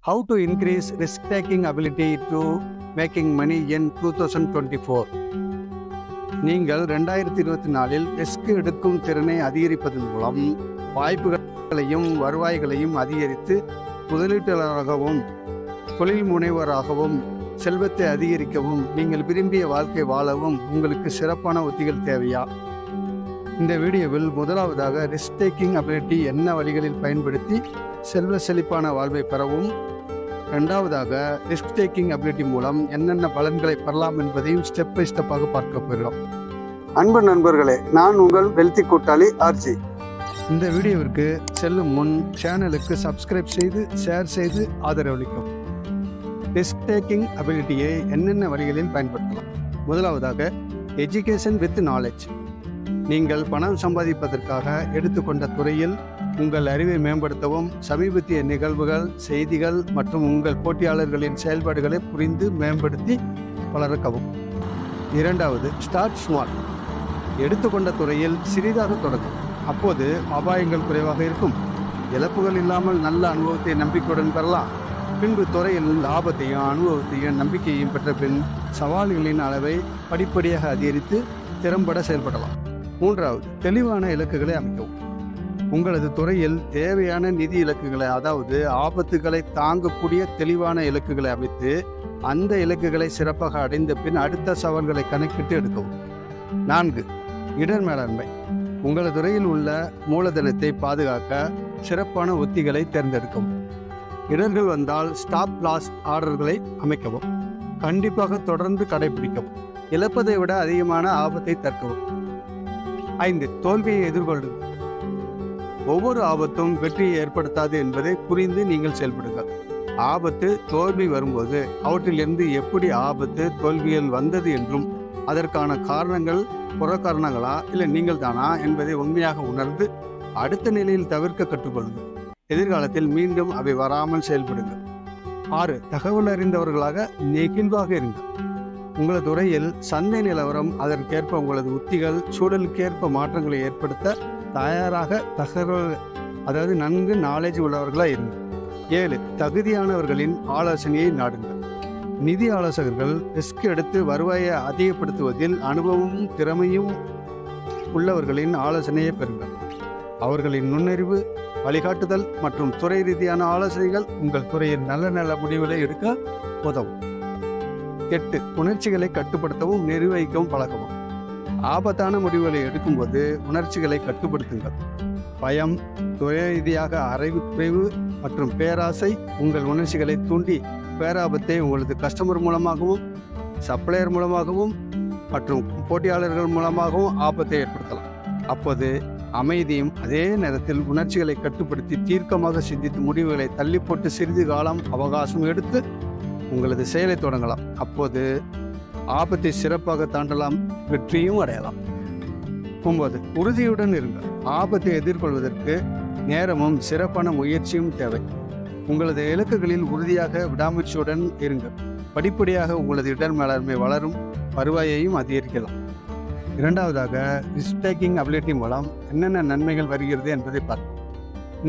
How to increase risk-taking ability to making money in 2024? நீங்கள் 2024இல் risk எடுக்கும் திறனை அதிகரிப்பதன் மூலம் வாய்ப்புகளையும் வருவாய்களையும் அதிகரித்து முதலீட்டாளராகவும் தொழில் முனைவராகவும் செல்வத்தை அதிகரிக்கவும் நீங்கள் விரும்பிய வாழ்க்கை வாழவும் உங்களுக்கு சிறப்பான உத்திகள் தேவையா? இந்த வீடியோவில் முதலாவதாக ரிஸ்க் டேக்கிங் அபிலிட்டி என்ன வழிகளில் பயன்படுத்தி செல்வ செழிப்பான வாழ்வை பெறவும், இரண்டாவதாக ரிஸ்க் டேக்கிங் அபிலிட்டி மூலம் என்னென்ன பலன்களை பெறலாம் என்பதையும் ஸ்டெப் பை ஸ்டெப்பாக பார்க்க போகிறோம். அன்பு நண்பர்களே, நான் உங்கள் வெல்தி கூட்டாளி ஆர்ஜி. இந்த வீடியோவிற்கு செல்லும் முன் சேனலுக்கு சப்ஸ்கிரைப் செய்து ஷேர் செய்து ஆதரவளிக்கும். ரிஸ்க் டேக்கிங் அபிலிட்டியை என்னென்ன வழிகளில் பயன்படுத்தலாம்? முதலாவதாக எஜுகேஷன் வித் நாலேஜ். நீங்கள் பணம் சம்பாதிப்பதற்காக எடுத்துக்கொண்ட துறையில் உங்கள் அறிவை மேம்படுத்தவும், சமீபத்திய நிகழ்வுகள், செய்திகள் மற்றும் உங்கள் போட்டியாளர்களின் செயல்பாடுகளை புரிந்து மேம்படுத்தி வளர்க்கவும். இரண்டாவது, ஸ்டார்ட் ஸ்மால். எடுத்துக்கொண்ட துறையில் சிறிதாக தொடங்கும். அப்போது அபாயங்கள் குறைவாக இருக்கும். இழப்புகள் இல்லாமல் நல்ல அனுபவத்தை நம்பிக்கையுடன் பெறலாம். பின்பு துறையில் லாபத்தையும் அனுபவத்தையும் நம்பிக்கையையும் பெற்ற பின் சவால்களின் அளவை படிப்படியாக அதிகரித்து திறம்பட செயல்படலாம். மூன்றாவது, தெளிவான இலக்குகளை அமைக்கவும். உங்களது துறையில் தேவையான நிதி இலக்குகளை, அதாவது ஆபத்துகளை தாங்கக்கூடிய தெளிவான இலக்குகளை அமைத்து அந்த இலக்குகளை சிறப்பாக அடைந்த பின் அடுத்த சவால்களை கணக்கிட்டு எடுக்கவும். 4, இடர் மேலாண்மை. உங்களது துறையில் உள்ள மூலதனத்தை பாதுகாக்க சிறப்பான உத்திகளை தேர்ந்தெடுக்கவும். இடர்கள் வந்தால் ஸ்டாப் லாஸ் ஆர்டர்களை அமைக்கவும். கண்டிப்பாக தொடர்ந்து கடைபிடிக்கவும். இழப்பதை விட அதிகமான ஆபத்தை தற்கவும். 5, தோல்வியை எதிர்கொள்ளுங்கள். ஒவ்வொரு ஆபத்தும் வெற்றியை ஏற்படுத்தாது என்பதை புரிந்து நீங்கள் செயல்படுங்கள். ஆபத்து, தோல்வி வரும்போது அவற்றிலிருந்து எப்படி ஆபத்து, தோல்வியில் வந்தது என்றும் அதற்கான காரணங்கள் புறக்காரணங்களா இல்லை நீங்கள் தானா என்பதை உண்மையாக உணர்ந்து அடுத்த நிலையில் தவிர்க்க கற்றுக்கொள்ளுங்கள். எதிர்காலத்தில் மீண்டும் அவை வராமல் செயல்படுங்கள். 6, தகவல் அறிந்தவர்களாக நெகிழ்வாக இருங்கள். உங்களது துறையில் சந்தை நிலவரம், அதற்கேற்ப உங்களது உத்திகள், சூழலுக்கேற்ப மாற்றங்களை ஏற்படுத்த தயாராக நன்கு நாலேஜ் உள்ளவர்களாக இருங்கள். 7, தகுதியானவர்களின் ஆலோசனையை நாடுங்கள். நிதி ஆலோசகர்கள் ரிஸ்க் எடுத்து வருவாயை அதிகப்படுத்துவதில் அனுபவமும் திறமையும் உள்ளவர்களின் ஆலோசனையை பெறுங்கள். அவர்களின் நுண்ணறிவு, வழிகாட்டுதல் மற்றும் துறை ரீதியான ஆலோசனைகள் உங்கள் துறையில் நல்ல முடிவுகளை எடுக்க உதவும். 8, உணர்ச்சிகளை கட்டுப்படுத்தவும் நிர்வகிக்கவும் பழகவும். ஆபத்தான முடிவுகளை எடுக்கும்போது உணர்ச்சிகளை கட்டுப்படுத்துங்கள். பயம், துறை ரீதியாக அறிவு குறைவு மற்றும் பேராசை உங்கள் உணர்ச்சிகளை தூண்டி பேராபத்தை உங்களது கஸ்டமர் மூலமாகவும், சப்ளையர் மூலமாகவும் மற்றும் போட்டியாளர்கள் மூலமாகவும் ஆபத்தை ஏற்படுத்தலாம். அப்போது அமைதியும் அதே நேரத்தில் உணர்ச்சிகளை கட்டுப்படுத்தி தீர்க்கமாக சிந்தித்து முடிவுகளை தள்ளி போட்டு சிறிது காலம் அவகாசம் எடுத்து உங்களது செயலை தொடங்கலாம். அப்போது ஆபத்தை சிறப்பாக தாண்டலாம், வெற்றியும் அடையலாம். 9, உறுதியுடன் இருங்கள். ஆபத்தை எதிர்கொள்வதற்கு நேரமும் சிறப்பான முயற்சியும் தேவை. உங்களது இலக்குகளில் உறுதியாக விடாமுயற்சியுடன் இருங்கள். படிப்படியாக உங்களது இடர் மேலாண்மை வளரும், வருவாயையும் அதிகரிக்கலாம். இரண்டாவதாக, ரிஸ்க் டேக்கிங் அபிலிட்டி மூலம் என்னென்ன நன்மைகள் வருகிறது என்பதை பார்ப்போம்.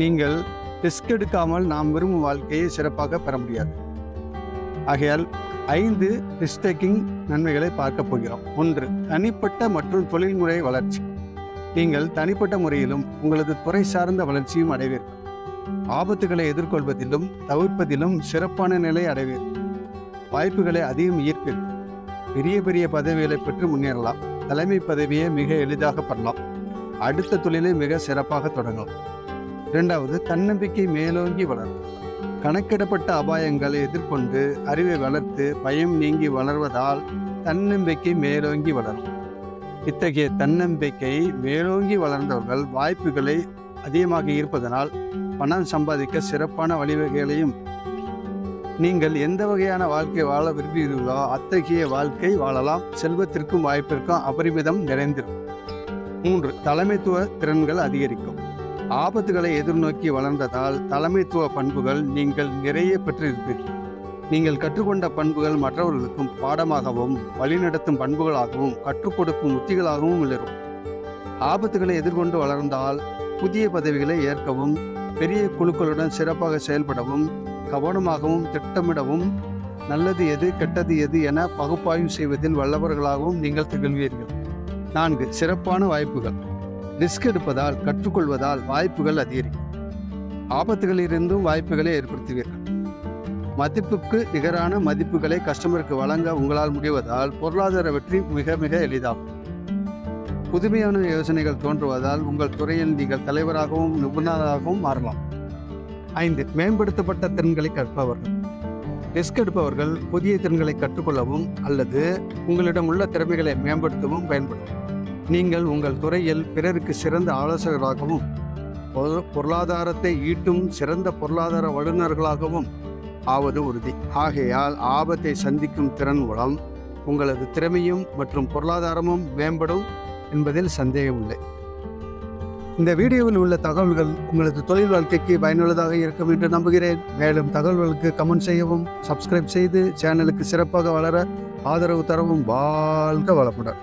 நீங்கள் ரிஸ்க் எடுக்காமல் நாம் விரும்பும் வாழ்க்கையை சிறப்பாக பெற முடியாது. ஆகையால் 5 ரிஸ்க் டேக்கிங் நன்மைகளை பார்க்க போகிறோம். 1, தனிப்பட்ட மற்றும் தொழில்முறை வளர்ச்சி. நீங்கள் தனிப்பட்ட முறையிலும் உங்களது துறை சார்ந்த வளர்ச்சியும் அடைவீர்கள். ஆபத்துகளை எதிர்கொள்வதிலும் தவிர்ப்பதிலும் சிறப்பான நிலை அடைவீர்கள். வாய்ப்புகளை அதிகம் ஈர்ப்பீர்கள். பெரிய பதவிகளை பெற்று முன்னேறலாம். தலைமை பதவியை மிக எளிதாக பெறலாம். அடுத்த தொழிலை மிக சிறப்பாக தொடங்கலாம். 2வது, தன்னம்பிக்கை மேலோங்கி வளரும். கணக்கிடப்பட்ட அபாயங்களை எதிர்கொண்டு அறிவை வளர்த்து பயம் நீங்கி வளர்வதால் தன்னம்பிக்கை மேலோங்கி வளரும். இத்தகைய தன்னம்பிக்கை மேலோங்கி வளர்ந்தவர்கள் வாய்ப்புகளை அதிகமாக ஈர்ப்பதனால் பணம் சம்பாதிக்க சிறப்பான வழிவகைகளையும், நீங்கள் எந்த வகையான வாழ்க்கை வாழ விரும்புகிறீர்களோ அத்தகைய வாழ்க்கை வாழலாம். செல்வத்திற்கும் வாய்ப்பிற்கும் அபரிமிதம் நிறைந்திருக்கும். 3, தலைமைத்துவ திறன்கள் அதிகரிக்கும். ஆபத்துகளை எதிர்நோக்கி வளர்ந்ததால் தலைமைத்துவ பண்புகள் நீங்கள் நிறைய பெற்றிருப்பீர்கள். நீங்கள் கற்றுக்கொண்ட பண்புகள் மற்றவர்களுக்கும் பாடமாகவும் வழிநடத்தும் பண்புகளாகவும் கற்றுக் கொடுக்கும் உத்திகளாகவும் விளரும். ஆபத்துகளை எதிர்கொண்டு வளர்ந்தால் புதிய பதவிகளை ஏற்கவும், பெரிய குழுக்களுடன் சிறப்பாக செயல்படவும், கவனமாகவும் திட்டமிடவும் நல்லது எது கெட்டது எது என பகுப்பாய்வு செய்வதில் வல்லவர்களாகவும் நீங்கள் திகழ்வீர்கள். 4. சிறப்பான வாய்ப்புகள். ரிஸ்க் எடுப்பதால் கற்றுக்கொள்வதால் வாய்ப்புகள் அதிகரிக்கும். ஆபத்துகளிலிருந்தும் வாய்ப்புகளை ஏற்படுத்துவீர்கள். மதிப்புக்கு நிகரான மதிப்புகளை கஸ்டமருக்கு வழங்க உங்களால் முடிவதால் பொருளாதார வெற்றி மிக மிக எளிதாகும். புதுமையான யோசனைகள் தோன்றுவதால் உங்கள் துறையில் நீங்கள் தலைவராகவும் நிபுணராகவும் மாறலாம். 5. மேம்படுத்தப்பட்ட திறன்களை கற்பவர்கள். ரிஸ்க் எடுப்பவர்கள் புதிய திறன்களை கற்றுக்கொள்ளவும் அல்லது உங்களிடம் உள்ள திறமைகளை மேம்படுத்தவும் பயன்படும். நீங்கள் உங்கள் துறையில் பிறருக்கு சிறந்த ஆலோசகராகவும் பொருளாதாரத்தை ஈட்டும் சிறந்த பொருளாதார வல்லுநர்களாகவும் ஆவது உறுதி. ஆகையால் ஆபத்தை சந்திக்கும் திறன் மூலம் உங்களது திறமையும் மற்றும் பொருளாதாரமும் மேம்படும் என்பதில் சந்தேகமில்லை. இந்த வீடியோவில் உள்ள தகவல்கள் உங்களது தொழில் வாழ்க்கைக்கு பயனுள்ளதாக இருக்கும் என்று நம்புகிறேன். மேலும் தகவல்களுக்கு கமெண்ட் செய்யவும், சப்ஸ்கிரைப் செய்து சேனலுக்கு சிறப்பாக வளர ஆதரவு தரவும். வாழ்க வளமுடன்.